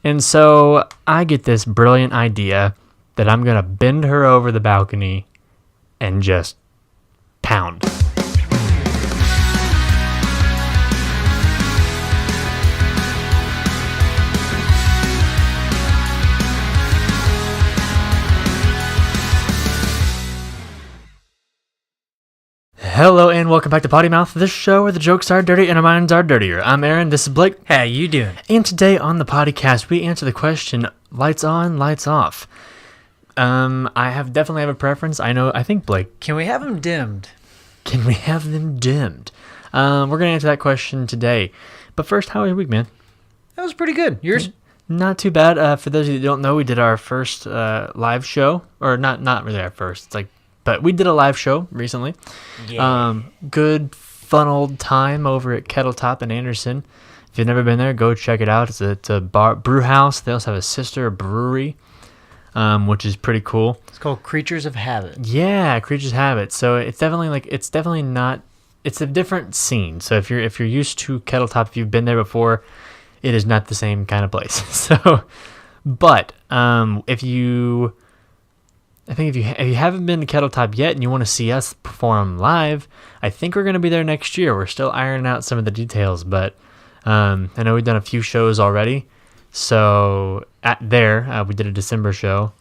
And so I get this brilliant idea that I'm going to bend her over the balcony and just pound. Hello and welcome back to Potty Mouth, this show where the jokes are dirty and our minds are dirtier. I'm Aaron, this is Blake. How you doing? And today on the podcast, we answer the question, lights on, lights off. I definitely have a preference. I think Blake. Can we have them dimmed? Can we have them dimmed? We're going to answer that question today. But first, how was your week, man? That was pretty good. Yours? Not too bad. For those of you that don't know, we did our first live show. Or not really our first. But we did a live show recently. Yeah. Good, fun old time over at Kettletop in Anderson. If you've never been there, go check it out. It's a brew house. They also have a sister brewery, which is pretty cool. It's called Creatures of Habit. Yeah, Creatures of Habit. So it's definitely not. It's a different scene. So if you're used to Kettletop, if you've been there before, it is not the same kind of place. But if you haven't been to Kettletop yet and you want to see us perform live, I think we're going to be there next year. We're still ironing out some of the details, but I know we've done a few shows already. So we did a December show.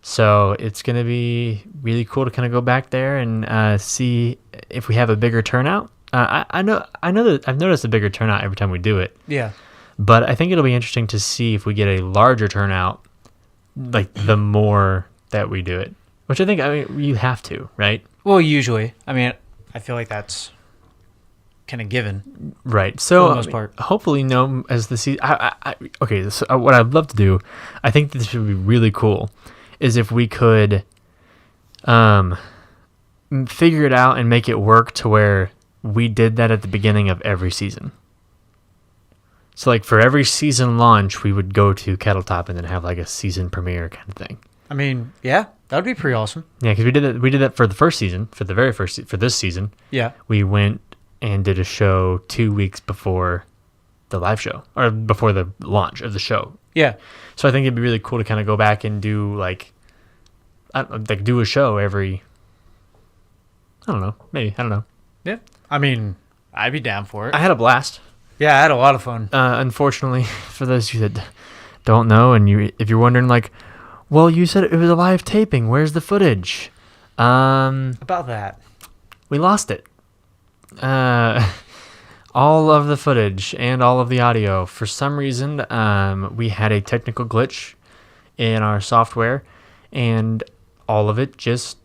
So it's going to be really cool to kind of go back there and see if we have a bigger turnout. I know that I've noticed a bigger turnout every time we do it. Yeah. But I think it'll be interesting to see if we get a larger turnout, the more that we do it. Which I mean, you have to, right? Well, usually. I mean, I feel like that's kind of given. Right. So, for the most part. Hopefully, as the season... Okay, so what I'd love to do, I think this would be really cool, is if we could figure it out and make it work to where we did that at the beginning of every season. So, for every season launch, we would go to Kettletop and then have, a season premiere kind of thing. I mean, yeah, that would be pretty awesome. Yeah, because we did that for the first season, for this season. Yeah. We went and did a show 2 weeks before the live show, or before the launch of the show. Yeah. So I think it'd be really cool to kind of go back and do do a show every, I don't know. Yeah. I mean, I'd be down for it. I had a blast. Yeah, I had a lot of fun. Unfortunately, for those of you that don't know, and if you're wondering, well, you said it was a live taping. Where's the footage? About that. We lost it. All of the footage and all of the audio. For some reason, we had a technical glitch in our software, and all of it just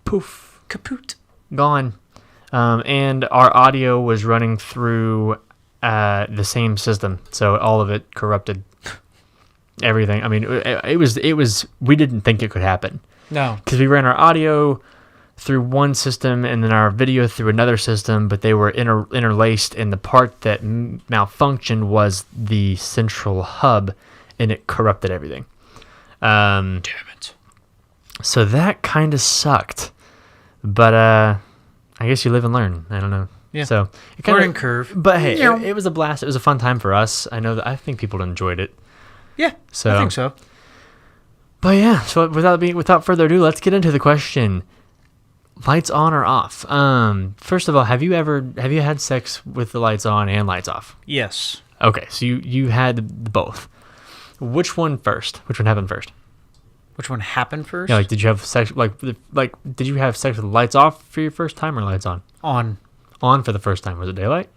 poof, kaput, gone. And our audio was running through the same system, so all of it corrupted. Everything. I mean, it was. We didn't think it could happen. No, because we ran our audio through one system and then our video through another system, but they were interlaced. And the part that malfunctioned was the central hub, and it corrupted everything. Damn it! So that kind of sucked. But I guess you live and learn. I don't know. Yeah. So learning curve. But hey, it was a blast. It was a fun time for us. I think people enjoyed it. Yeah, I think so. But yeah, so without further ado, let's get into the question: lights on or off? First of all, have you had sex with the lights on and lights off? Yes. Okay, so you had both. Which one first? Which one happened first? Which one happened first? Yeah, did you have sex did you have sex with the lights off for your first time or lights on? On. On for the first time. Was it daylight?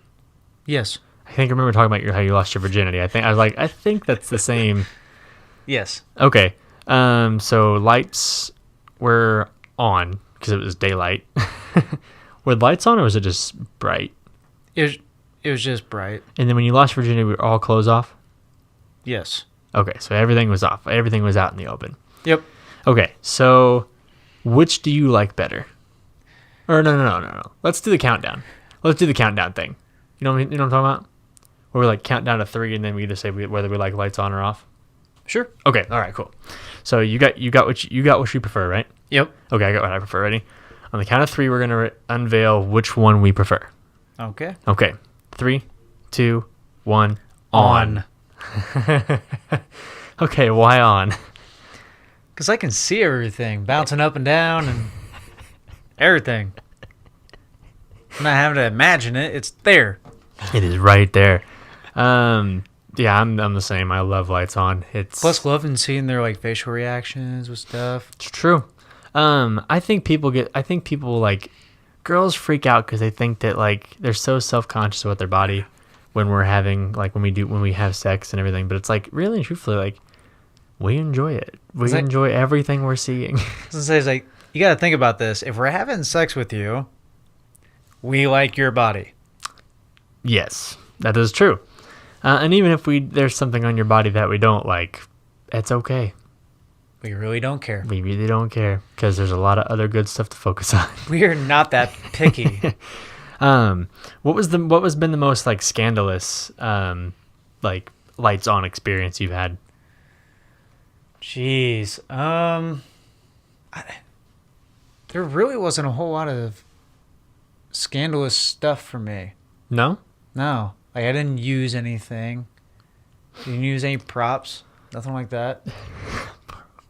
Yes. I think I remember talking about how you lost your virginity. I think that's the same. Yes. Okay. So lights were on because it was daylight. Were lights on or was it just bright? It was just bright. And then when you lost virginity, were all clothes off? Yes. Okay, so everything was off. Everything was out in the open. Yep. Okay, so which do you like better? Or no. Let's do the countdown. Let's do the countdown thing. You know what I'm talking about? Where we count down to 3 and then we just say whether we like lights on or off. Sure. Okay. All right. Cool. So you got what you prefer, right? Yep. Okay. I got what I prefer. Ready? On the count of 3, we're gonna unveil which one we prefer. Okay. Okay. 3, 2, 1. On. Okay, why on? Because I can see everything bouncing up and down and everything. I'm not having to imagine it. It's there. It is right there. Yeah, I'm the same. I love lights on. It's Plus, loving seeing their like facial reactions with stuff. It's true. I think people like girls freak out because they think that like they're so self-conscious about their body when we're having like when we have sex and everything. But it's like really and truthfully like we enjoy it. We enjoy everything we're seeing. It's like you got to think about this. If we're having sex with you, we like your body. Yes, that is true. And even if there's something on your body that we don't like, it's okay. We really don't care. We really don't care because there's a lot of other good stuff to focus on. We are not that picky. What was been the most like scandalous like lights on experience you've had? Jeez. There really wasn't a whole lot of scandalous stuff for me. No? No. Like I didn't use anything. Didn't use any props. Nothing like that.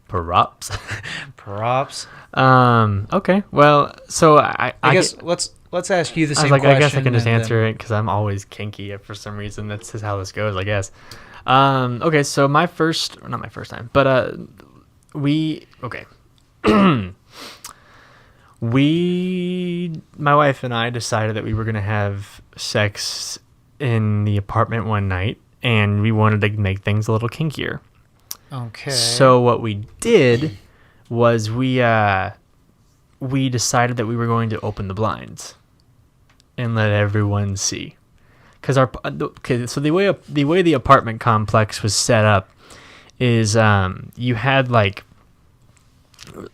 Props. Props. Okay. Well, so I guess let's ask you the same question. question. I guess I can just answer it because I'm always kinky for some reason. That's just how this goes, I guess. Okay. So not my first time, but my wife and I decided that we were gonna have sex in the apartment one night, and we wanted to make things a little kinkier. Okay. So what we did was we decided that we were going to open the blinds and let everyone see. So the way the apartment complex was set up is you had like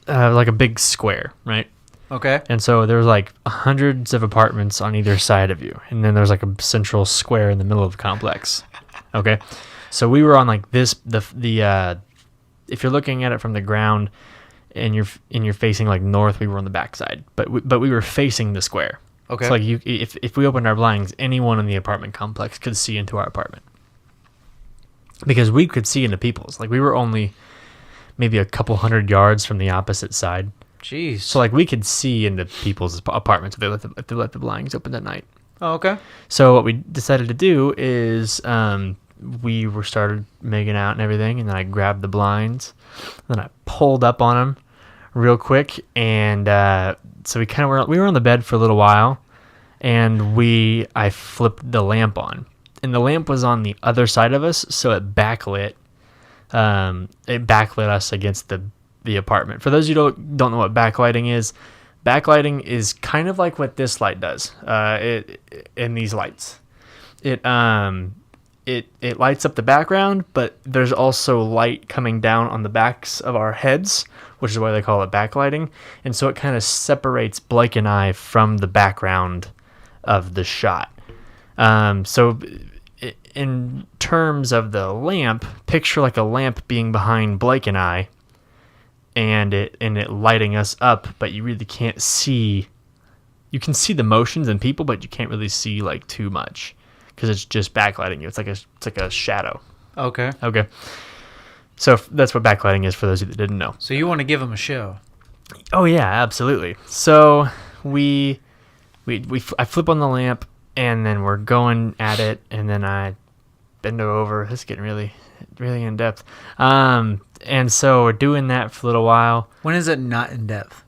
a big square, right? Okay. And so there was like hundreds of apartments on either side of you, and then there's like a central square in the middle of the complex. Okay. So we were on like this if you're looking at it from the ground and you're facing like north, we were on the backside, but we were facing the square. Okay. So like if we opened our blinds, anyone in the apartment complex could see into our apartment because we could see into people's. Like we were only maybe a couple 100 yards from the opposite side. Jeez. So like we could see into people's apartments if they let the blinds open at night. Oh, okay. So what we decided to do is we started making out and everything, and then I grabbed the blinds, then I pulled up on them real quick, and so we were on the bed for a little while, and I flipped the lamp on, and the lamp was on the other side of us, so it backlit us against the apartment. For those of you who don't know what backlighting is kind of like what this light does. In these lights, it lights up the background, but there's also light coming down on the backs of our heads, which is why they call it backlighting. And so it kind of separates Blake and I from the background of the shot. So in terms of the lamp, picture like a lamp being behind Blake and I, and it lighting us up, but you really can't see. You can see the motions and people, but you can't really see like too much because it's just backlighting you. It's like a shadow. Okay. Okay. So that's what backlighting is for those of you that didn't know. So you want to give them a show? Oh yeah, absolutely. So I flip on the lamp, and then we're going at it, and then I bend over. This is getting really, really in depth. And so we're doing that for a little while. When is it not in depth?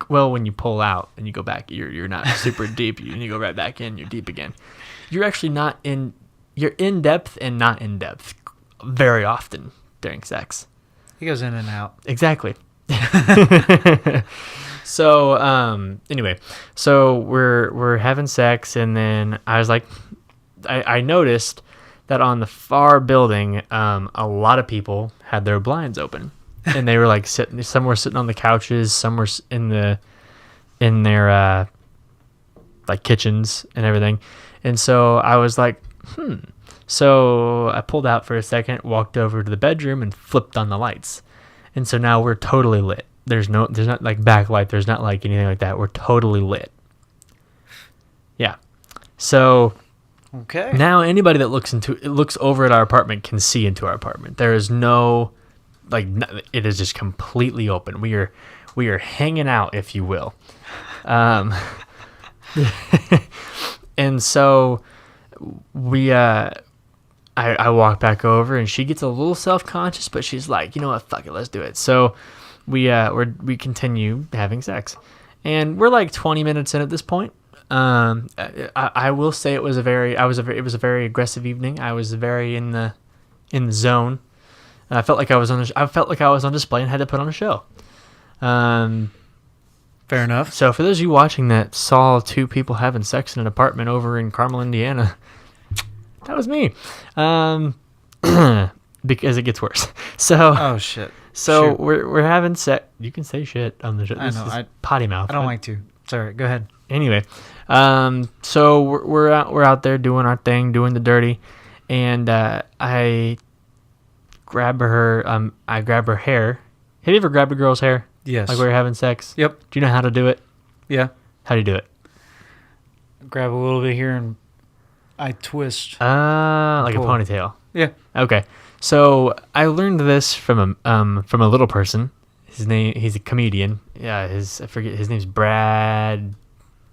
Well, when you pull out and you go back, you're not super deep. And you go right back in, you're deep again. You're actually not in. You're in depth and not in depth very often during sex. It goes in and out. Exactly. So anyway, so we're having sex, and then I was like, I noticed that on the far building, a lot of people had their blinds open, and they were like some were sitting on the couches, some were in their like kitchens and everything. And so I was like, So I pulled out for a second, walked over to the bedroom, and flipped on the lights. And so now we're totally lit. There's not like backlight. There's not like anything like that. We're totally lit. Yeah. So Okay. Now anybody that looks over at our apartment can see into our apartment. There is no it is just completely open. We are hanging out, if you will. And so I walk back over, and she gets a little self-conscious, but she's like, you know what, fuck it, let's do it. So we continue having sex, and we're like 20 minutes in at this point. I will say it was a very aggressive evening. I was very in the zone. I felt like I was on display and had to put on a show. Fair enough. So for those of you watching that saw two people having sex in an apartment over in Carmel, Indiana, that was me. Because it gets worse. So oh shit. So Shoot. we're having sex. You can say shit on the show. I know. Potty mouth. I don't like to. Sorry. Go ahead. Anyway, so we're out there doing our thing, doing the dirty, and I grab her. I grab her hair. Have you ever grabbed a girl's hair? Yes. Like we were having sex? Yep. Do you know how to do it? Yeah. How do you do it? Grab a little bit here and I twist. Like pull. a ponytail. Yeah. Okay. So I learned this from a little person. He's a comedian. Yeah, his name's Brad.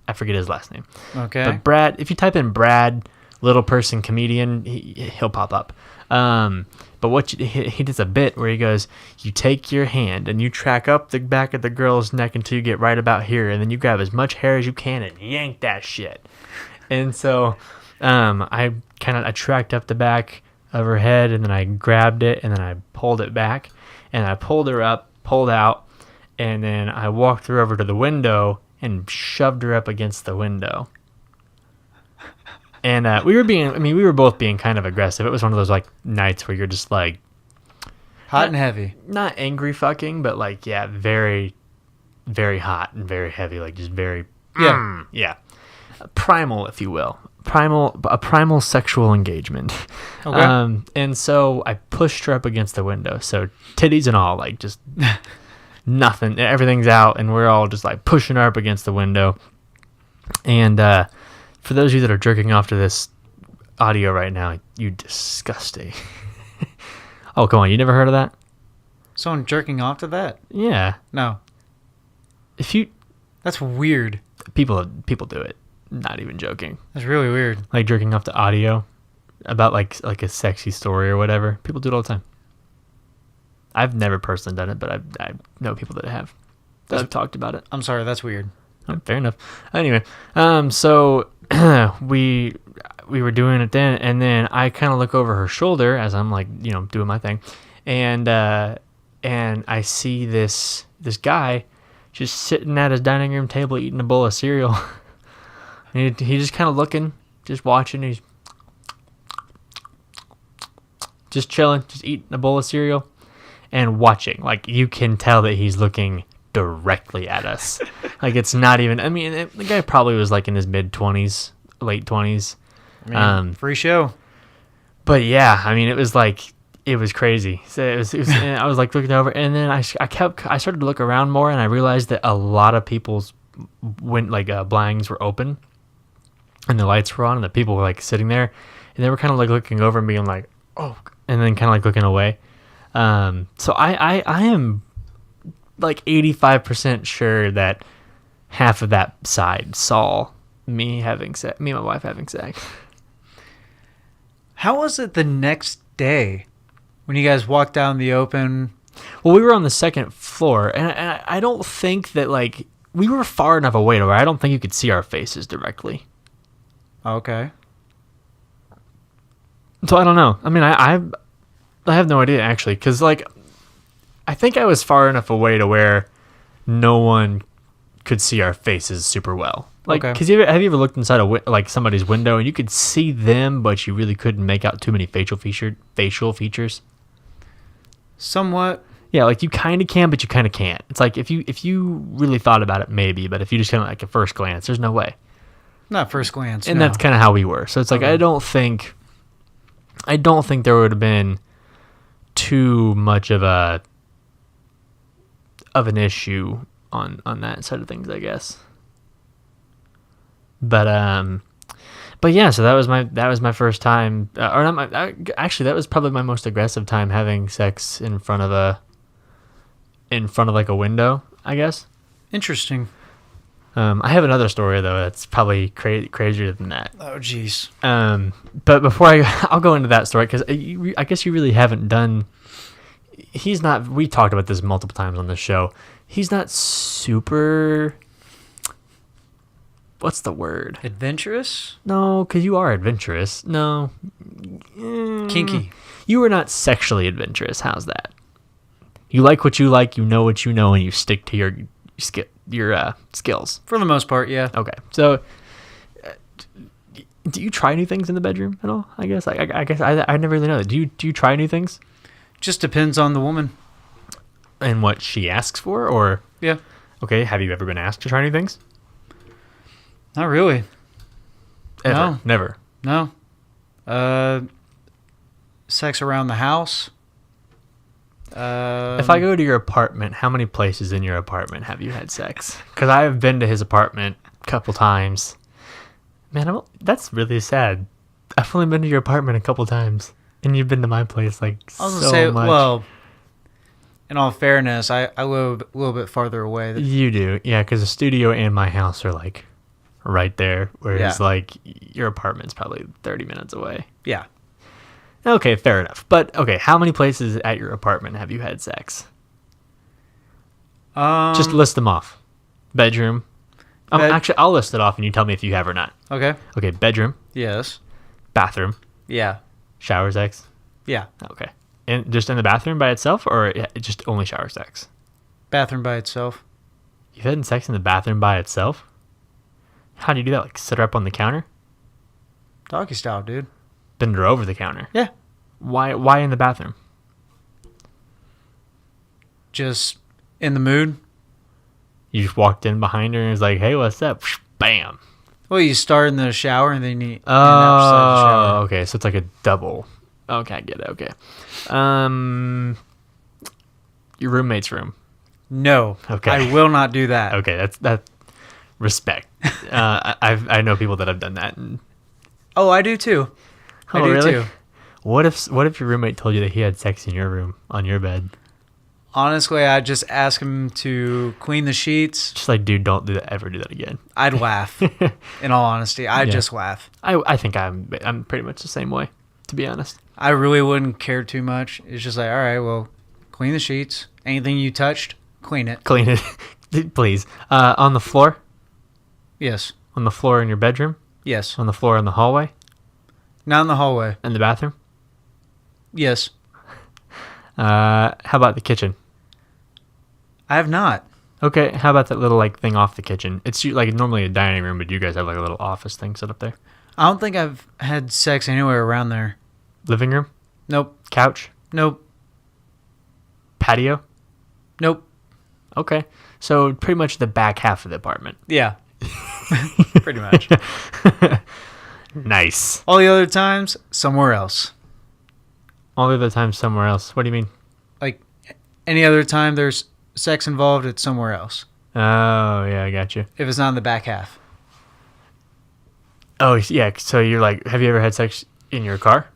I forget his last name. Okay. But Brad, if you type in Brad little person comedian, he'll pop up. But he does a bit where he goes, you take your hand and you track up the back of the girl's neck until you get right about here, and then you grab as much hair as you can and yank that shit. And so I tracked up the back of her head, and then I grabbed it, and then I pulled it back, and I pulled her up, pulled out, and then I walked her over to the window and shoved her up against the window. And we were both being kind of aggressive. It was one of those like nights where you're just like hot and heavy. Not angry fucking, but like, yeah, very, very hot and very heavy. Like just very, yeah, primal, if you will. A primal sexual engagement. Okay. And so I pushed her up against the window. So titties and all, like just nothing. Everything's out, and we're all just like pushing her up against the window. And for those of you that are jerking off to this audio right now, you disgusting. Oh, come on. You never heard of that? Someone jerking off to that? Yeah. No. That's weird. People do it. Not even joking. That's really weird. Like jerking off to audio about like a sexy story or whatever. People do it all the time. I've never personally done it, but I know people that have. I've talked about it. I'm sorry. That's weird. Oh, fair enough. Anyway, so we were doing it then, and then I kind of look over her shoulder as I'm like, doing my thing, and I see this guy just sitting at his dining room table eating a bowl of cereal. And he just kind of looking, just watching. He's just chilling, just eating a bowl of cereal and watching. Like you can tell that he's looking directly at us. Like it's not even. I mean, the guy probably was like in his mid-20s, late 20s. Free show. But yeah, I mean, it was crazy. So it was and I was like looking over, and then I started to look around more, and I realized that a lot of people's blinds were open, and the lights were on, and the people were like sitting there, and they were kind of like looking over and being like, oh, and then kind of like looking away. So I am like 85% sure that half of that side saw me and my wife having sex. How was it the next day when you guys walked down the open? Well, we were on the second floor, and I don't think that like we were far enough away to where I don't think you could see our faces directly. Okay. So I don't know. I mean, I have no idea actually, because like I think I was far enough away to where no one could see our faces super well. Like, because have you ever looked inside like somebody's window and you could see them, but you really couldn't make out too many facial features? Somewhat. Yeah, like you kind of can, but you kind of can't. It's like if you really thought about it, maybe, but if you just kind of like at first glance, there's no way. Not first glance. And no. that's kind of how we were. So it's like I don't think there would have been too much of an issue on that side of things, I guess. But But yeah, so that was my first time, or not my, actually that was probably my most aggressive time having sex in front of like a window, I guess. Interesting. I have another story though that's probably crazier than that. Oh, jeez. But before I'll go into that story because I guess you really haven't done. He's not. We talked about this multiple times on the show. He's not super. What's the word? Adventurous? No, because you are adventurous. No. Kinky. You are not sexually adventurous. How's that? You like what you like. You know what you know, and you stick to your skills. For the most part, yeah. Okay, so do you try new things in the bedroom at all? I guess I never really know that. Do you try new things? Just depends on the woman. And what she asks for, or Yeah. okay, have you ever been asked to try new things? Not really. Ever? No. Never. No. Sex around the house. If I go to your apartment, how many places in your apartment have you had sex? Because I have been to his apartment a couple times. Man, that's really sad. I've only been to your apartment a couple times, and you've been to my place like I was so gonna say, much. well, in all fairness, I live a little bit farther away. You do, yeah, because the studio and my house are like right there, whereas Yeah. like your apartment's probably 30 minutes away. Yeah. Okay, fair enough. But okay, how many places at your apartment have you had sex? Just list them off. Bedroom. Actually, I'll list it off and you tell me if you have or not. Okay. Okay, bedroom, Yes. bathroom, Yeah. shower sex. Yeah. Okay. And just in the bathroom by itself or just only shower sex? Bathroom by itself. You've had sex in the bathroom by itself? How do you do that? Like sit her up on the counter? Doggy style, dude. Bend her over the counter? Yeah. Why in the bathroom? Just in the mood. You just walked in behind her and was like, hey, what's up? Bam. Well, you start in the shower and then you end outside the shower. Okay, so it's like a double. Okay, I get it. Okay. Your roommate's room. No. Okay. I will not do that. Okay, that's respect. I know people that have done that. And, Oh, I do too. I do really? too. What if your roommate told you that he had sex in your room on your bed? Honestly, I'd just ask him to clean the sheets. Just like, dude, don't ever do that again. I'd laugh. In all honesty, I'd Yeah. just laugh. I think I'm pretty much the same way, to be honest. I really wouldn't care too much. It's just like, all right, well, clean the sheets. Anything you touched, clean it. Clean it, please. On the floor? Yes. On the floor in your bedroom? Yes. On the floor in the hallway? Not in the hallway. In the bathroom? Yes. How about the kitchen? I have not. Okay, how about that little like thing off the kitchen? It's like normally a dining room, but you guys have like a little office thing set up there. I don't think I've had sex anywhere around there. Living room? Nope. Couch? Nope. Patio? Nope. Okay, so pretty much the back half of the apartment. Yeah. Pretty much. Nice. All the other times, somewhere else. All the other times somewhere else. What do you mean? Like any other time there's sex involved, it's somewhere else. Oh, yeah, I got you. If it's not in the back half. Oh, yeah, so you're like, have you ever had sex in your car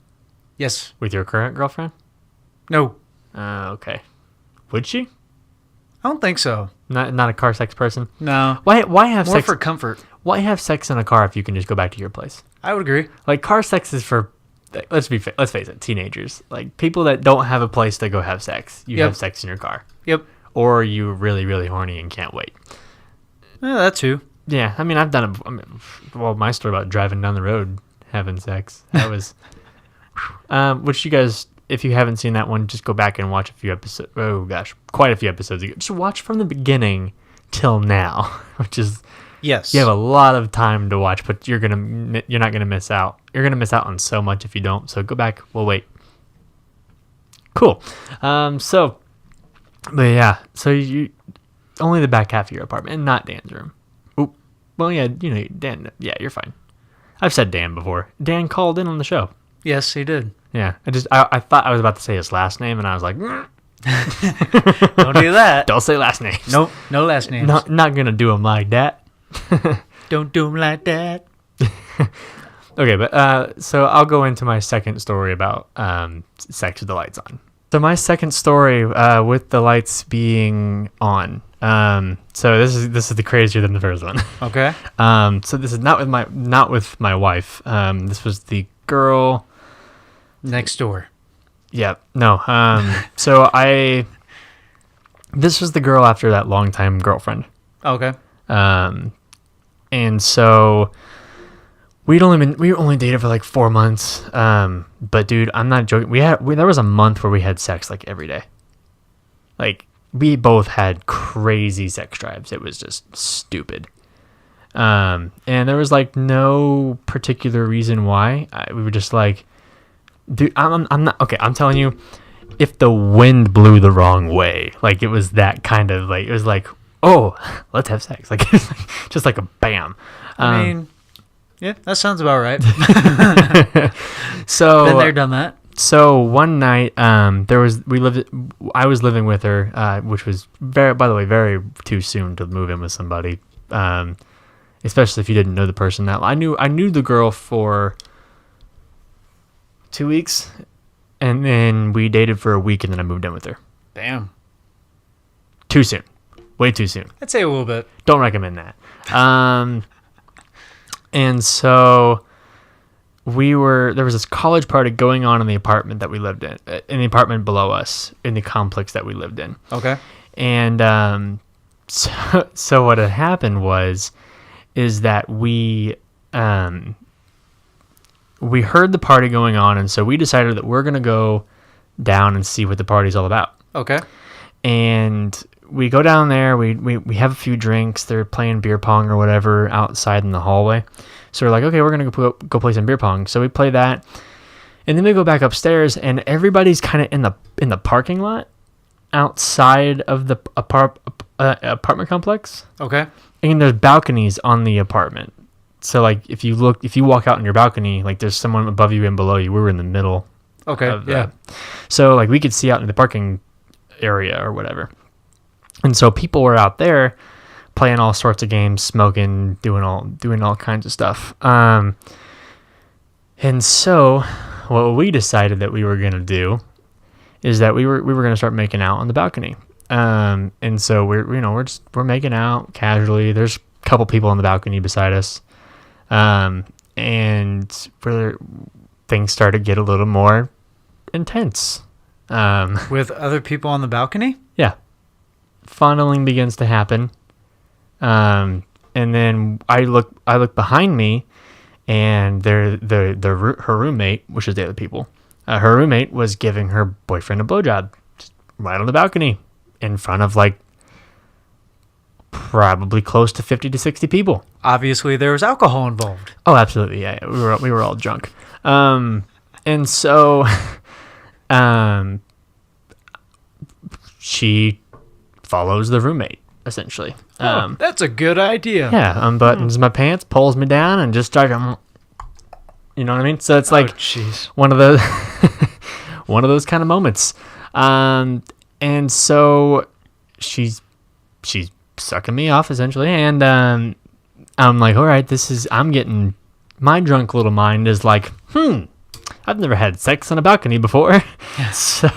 Yes. with your current girlfriend? No. Okay. Would she? I don't think so. Not a car sex person? No. Why have More sex? for comfort. Why have sex in a car if you can just go back to your place? I would agree. Like car sex is for, let's face it, teenagers. Like people that don't have a place to go have sex. You Yep. have sex in your car, Yep. or you really really horny and can't wait. That too. Yeah, I mean I've done well, my story about driving down the road having sex. That was, which you guys, if you haven't seen that one, just go back and watch a few episodes. Oh gosh, quite a few episodes ago. Just watch from the beginning till now, which is. Yes. You have a lot of time to watch, but you're not gonna miss out. You're gonna miss out on so much if you don't. So go back. We'll wait. Cool. But yeah. So you only the back half of your apartment, and not Dan's room. Oop. Well, yeah. You know, Dan. Yeah, you're fine. I've said Dan before. Dan called in on the show. Yes, he did. Yeah. I thought I was about to say his last name, and I was like, Don't do that. don't say last names. Nope. No last names. Not gonna do him like that. Don't do him like that. Okay, but so I'll go into my second story about sex with the lights on. So my second story with the lights being on. So this is the crazier than the first one. Okay. So this is not with my wife. This was the girl Next door. Yeah, no. So this was the girl after that longtime girlfriend. Okay. And so we only dated for like 4 months. But dude, I'm not joking. There was a month where we had sex like every day. Like we both had crazy sex drives. It was just stupid. And there was like no particular reason why. We were just like, dude, I'm not okay. I'm telling you, if the wind blew the wrong way, like it was that kind of like, it was like, oh, let's have sex. Like, it's like just like a bam. I mean, yeah, that sounds about right. So been there, done that. So one night, I was living with her, which was by the way, very too soon to move in with somebody. Especially if you didn't know the person that I knew the girl for 2 weeks, and then we dated for a week, and then I moved in with her. Damn. Too soon. Way too soon. I'd say a little bit. Don't recommend that. And so there was this college party going on in the apartment that we lived in the apartment below us, in the complex that we lived in. Okay. And so what had happened is that we heard the party going on, and so we decided that we're going to go down and see what the party's all about. Okay. And we go down there, we have a few drinks, they're playing beer pong or whatever outside in the hallway. So we're like, okay, we're going to go play some beer pong. So we play that, and then we go back upstairs, and everybody's kind of in the parking lot outside of the apartment complex. Okay. And there's balconies on the apartment. So like if you walk out on your balcony, like there's someone above you and below you. We were in the middle. Okay. Yeah. So like we could see out in the parking area or whatever. And so people were out there playing all sorts of games, smoking, doing all kinds of stuff. And so what we decided that we were going to do is that we were going to start making out on the balcony. And so we're making out casually. There's a couple people on the balcony beside us. And things started to get a little more intense. With other people on the balcony? Yeah. Funneling begins to happen. And then I look behind me, and her roommate, which is the other people, her roommate was giving her boyfriend a blowjob just right on the balcony in front of like probably close to 50 to 60 people. Obviously, there was alcohol involved. Oh, absolutely. Yeah. We were all drunk. And so, she follows the roommate, essentially. That's a good idea. Yeah. Unbuttons my pants, pulls me down, and just starts, you know what I mean? So it's like one of those, one of those kind of moments. And so she's sucking me off, essentially. And, I'm like, all right, I'm getting, my drunk little mind is like, I've never had sex on a balcony before. Yeah. So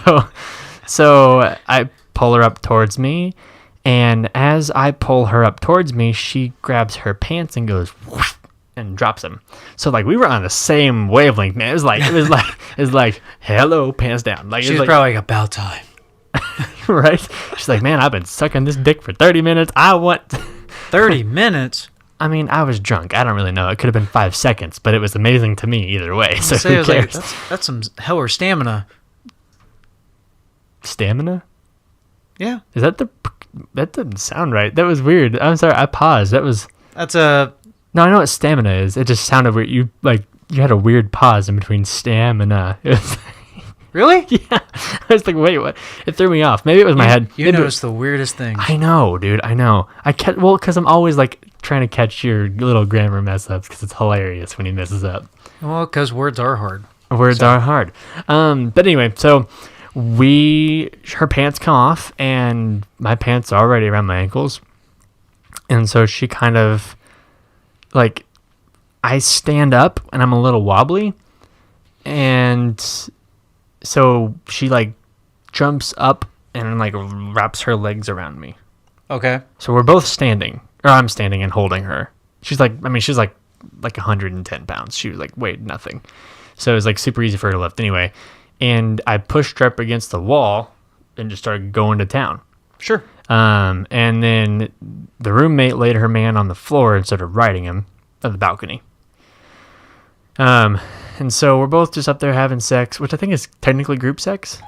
I pull her up towards me, and as I pull her up towards me, she grabs her pants and goes whoosh, and drops them. So like we were on the same wavelength, man. It was like hello, pants down. Like she's like, probably like about time. Right? She's like, man, I've been sucking this dick for 30 minutes. I want 30 minutes. I mean, I was drunk. I don't really know. It could have been 5 seconds, but it was amazing to me either way. So who cares? Like, that's some hell or stamina. Stamina? Yeah. Is that didn't sound right. That was weird. I'm sorry. I paused. No, I know what stamina is. It just sounded weird. You had a weird pause in between stamina. Really? Yeah. I was like, wait, what? It threw me off. Maybe it was my head. You noticed the weirdest things. I know, dude. I know. Because I'm always like trying to catch your little grammar mess ups because it's hilarious when he messes up. Well, because words are hard. Words are hard. But anyway, so her pants come off, and my pants are already around my ankles. And so she kind of like I stand up and I'm a little wobbly, and so she like jumps up and like wraps her legs around me. Okay. So we're both standing, or I'm standing and holding her. She's like 110 pounds. She was like weighed nothing. So it was like super easy for her to lift anyway. And I pushed her up against the wall and just started going to town. Sure. And then the roommate laid her man on the floor and started riding him at the balcony. And so we're both just up there having sex, which I think is technically group sex.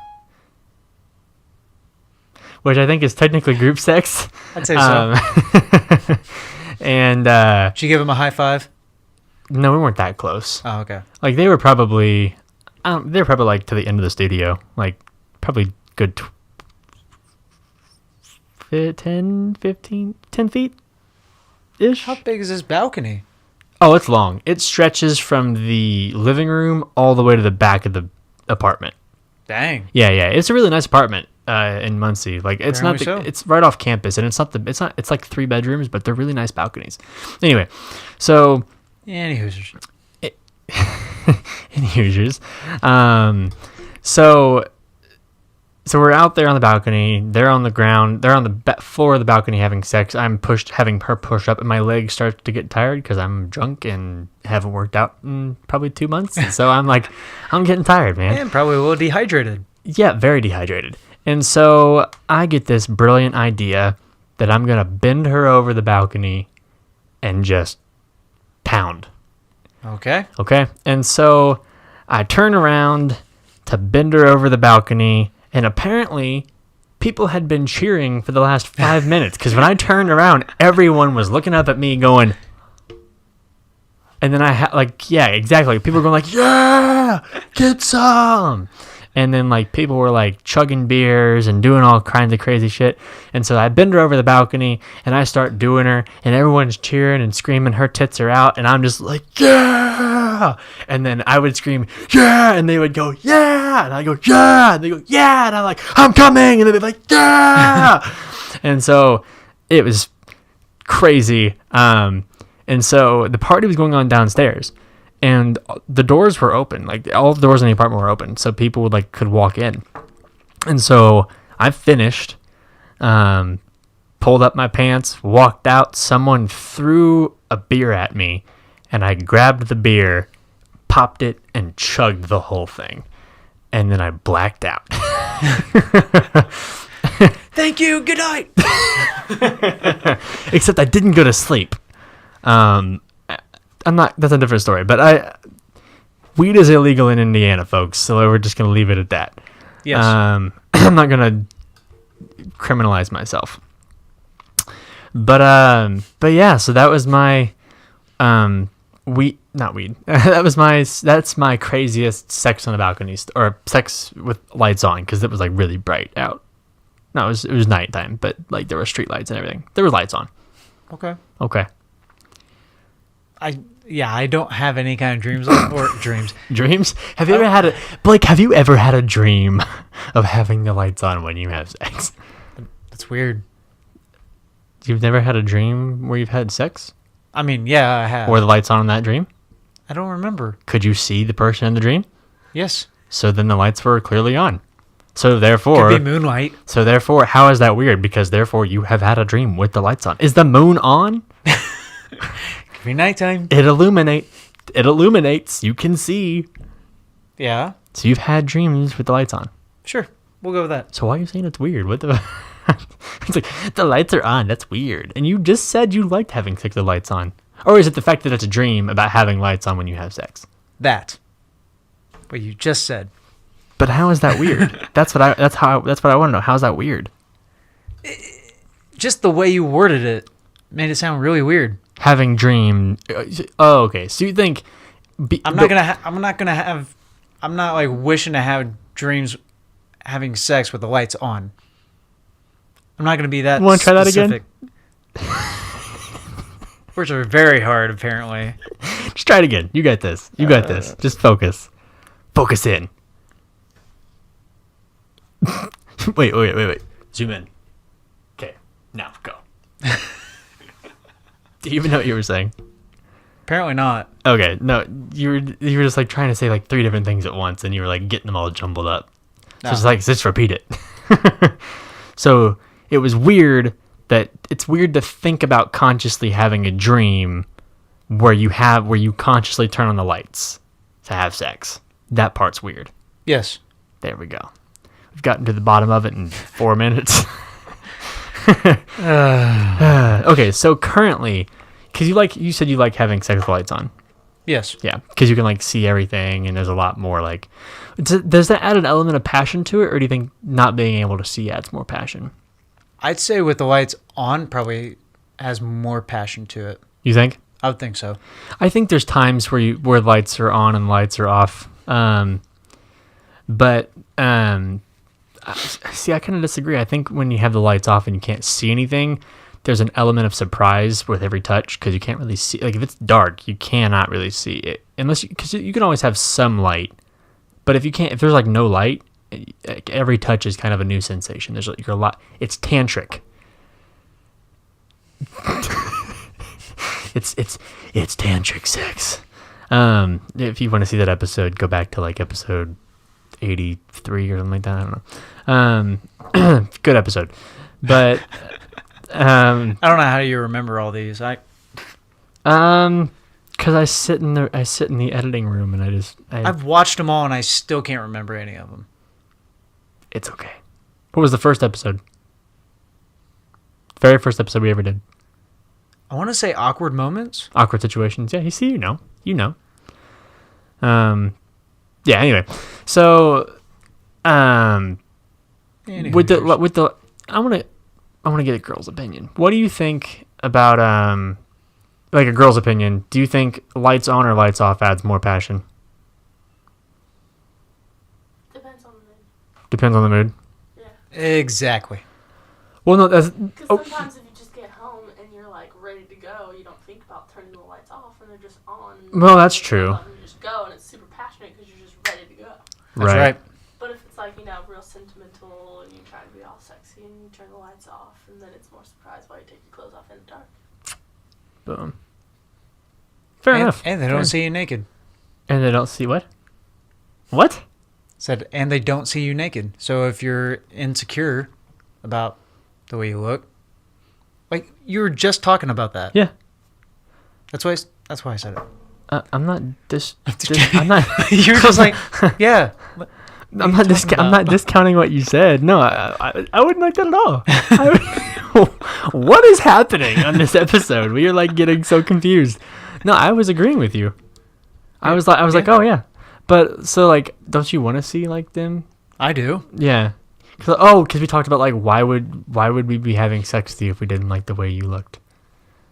I'd say so. And Did you give him a high five? no, we weren't that close. Oh, okay. Like they were probably like to the end of the studio, like probably good 10 feet ish. How big is this balcony? Oh, it's long. It stretches from the living room all the way to the back of the apartment. Dang. Yeah. It's a really nice apartment in Muncie. Like it's Apparently not so. it's right off campus, and it's like 3 bedrooms, but they're really nice balconies. Anyway, so Any Hoosiers. in Hoosiers. So we're out there on the balcony. They're on the ground. They're on the floor of the balcony having sex. I'm having her push up, and my legs start to get tired because I'm drunk and haven't worked out in probably 2 months. And so I'm like, I'm getting tired, man. And probably a little dehydrated. Yeah, very dehydrated. And so I get this brilliant idea that I'm gonna bend her over the balcony and just pound. Okay. Okay. And so I turn around to bend her over the balcony, and apparently people had been cheering for the last 5 minutes, because when I turned around, everyone was looking up at me going, and then yeah, exactly. People were going like, yeah, get some. And then like people were like chugging beers and doing all kinds of crazy shit. And so I bend her over the balcony and I start doing her, and everyone's cheering and screaming her tits are out, and I'm just like, yeah. And then I would scream, yeah, and they would go, yeah, and I go, yeah, and they go, yeah, and I'm like, I'm coming, and they'd be like, yeah. And so it was crazy. And so the party was going on downstairs, and the doors were open. Like all the doors in the apartment were open, so people could walk in. And so I finished, pulled up my pants, walked out. Someone threw a beer at me, and I grabbed the beer, popped it, and chugged the whole thing. And then I blacked out. Thank you. Good night. Except I didn't go to sleep. That's a different story, but weed is illegal in Indiana, folks, so we're just going to leave it at that. Yes. I'm not going to criminalize myself. But yeah, so that was my, not weed. That's my craziest sex on the balcony, or sex with lights on, because it was like really bright out. No, it was nighttime, but like there were street lights and everything. There were lights on. Okay. I don't have any kind of dreams or dreams. Dreams? Have you ever had a dream of having the lights on when you have sex? That's weird. You've never had a dream where you've had sex? I mean, yeah, I have. Were the lights on in that dream? I don't remember. Could you see the person in the dream? Yes. So then the lights were clearly on. So therefore... Could be moonlight. So therefore, how is that weird? Because therefore you have had a dream with the lights on. Is the moon on? Could be nighttime. It illuminates. You can see. Yeah. So you've had dreams with the lights on. Sure. We'll go with that. So why are you saying it's weird? What the... It's like, the lights are on. That's weird. And you just said you liked having sex with the lights on. Or is it the fact that it's a dream about having lights on when you have sex? That. What you just said. But how is that weird? That's what I want to know. How's that weird? Just the way you worded it made it sound really weird. Having dream. Oh, okay. So you think I'm not like wishing to have dreams having sex with the lights on. I'm not going to be that. Want to try that again? Words are very hard, apparently. Just try it again. You got this. You got this. Just focus. Focus in. Wait. Zoom in. Okay. Now, go. Do you even know what you were saying? Apparently not. Okay, no, you were just like trying to say like 3 different things at once, and you were like getting them all jumbled up. So it's like, just repeat it. So it was weird that it's weird to think about consciously having a dream where you consciously turn on the lights to have sex. That part's weird. Yes. There we go. We've gotten to the bottom of it in 4 minutes. Okay, so currently, because you said you like having sex with lights on. Yes. Yeah, because you can like see everything, and there's a lot more like. Does that add an element of passion to it, or do you think not being able to see adds more passion? I'd say with the lights on, probably has more passion to it. You think? I would think so. I think there's times where lights are on and lights are off. But see, I kind of disagree. I think when you have the lights off and you can't see anything, there's an element of surprise with every touch because you can't really see. Like if it's dark, you cannot really see it because you can always have some light. But if there's like no light, every touch is kind of a new sensation. There's like it's tantric. it's tantric sex. If you want to see that episode, go back to like episode 83 or something like that. I don't know. Good episode, but I don't know how you remember all these. because I sit in the editing room and I've watched them all and I still can't remember any of them. It's okay. What was the first episode? Very first episode we ever did. I want to say awkward moments. Awkward situations. Yeah, you know. Yeah. Anyway, so with the I want to get a girl's opinion. What do you think about like a girl's opinion? Do you think lights on or lights off adds more passion? Depends on the mood. Depends on the mood. Yeah. Exactly. Well, no, that's because sometimes if you just get home and you're like ready to go, you don't think about turning the lights off and they're just on. Well, that's true. And you just go and it's super passionate because you're just ready to go. That's right. But if it's like, real sentimental and you try to be all sexy and you turn the lights off and then it's more surprise while you take your clothes off in the dark. Boom. Fair enough. And they don't see you naked. And they don't see what? What? Said, and they don't see you naked. So if you're insecure about the way you look, like you were just talking about that. Yeah. That's why I said it. I'm not I'm not. You're just like, yeah. I'm not discounting what you said. No, I wouldn't like that at all. What is happening on this episode? We are like getting so confused. No, I was agreeing with you. I was like, oh yeah, but so like, don't you want to see like them? I do. Yeah. Because we talked about like why would we be having sex with you if we didn't like the way you looked?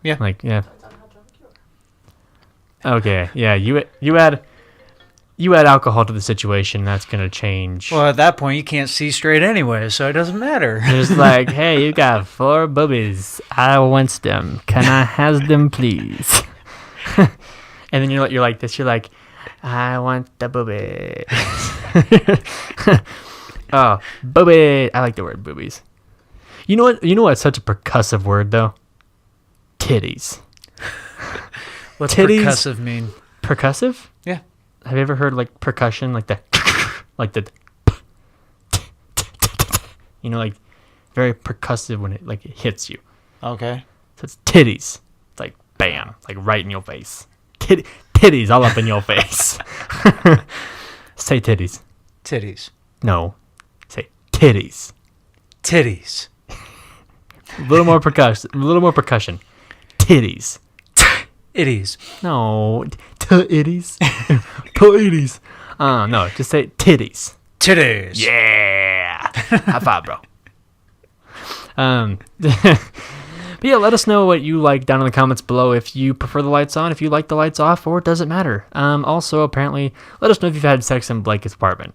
Yeah. Like yeah. Depends on how drunk you are. Okay. Yeah. You add alcohol to the situation. That's gonna change. Well, at that point, you can't see straight anyway, so it doesn't matter. It's like, hey, you got 4 boobies. I want them. Can I have them, please? And then you're like this. You're like, I want the boobies. Oh, boobies. I like the word boobies. You know what? You know what's such a percussive word though? Titties. What's titties? Percussive mean? Percussive? Yeah. Have you ever heard like percussion, like the, like the, like very percussive when it like it hits you. Okay. So it's titties. It's like bam, like right in your face. Titties all up in your face. Say titties. Titties. No. Say titties. Titties. A little more percussion. Titties. Itties. No. Titties. Titties. No, just say titties. Titties. Yeah. High five, bro. But yeah, let us know what you like down in the comments below. If you prefer the lights on, if you like the lights off, or it doesn't matter. Also, apparently, let us know if you've had sex in Blake's apartment.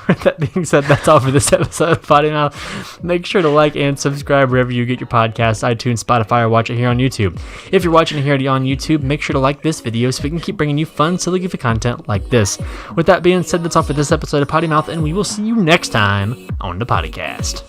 With that being said, that's all for this episode of Potty Mouth. Make sure to like and subscribe wherever you get your podcasts, iTunes, Spotify, or watch it here on YouTube. If you're watching it here on YouTube, make sure to like this video so we can keep bringing you fun, silly, goofy content like this. With that being said, that's all for this episode of Potty Mouth, and we will see you next time on the podcast.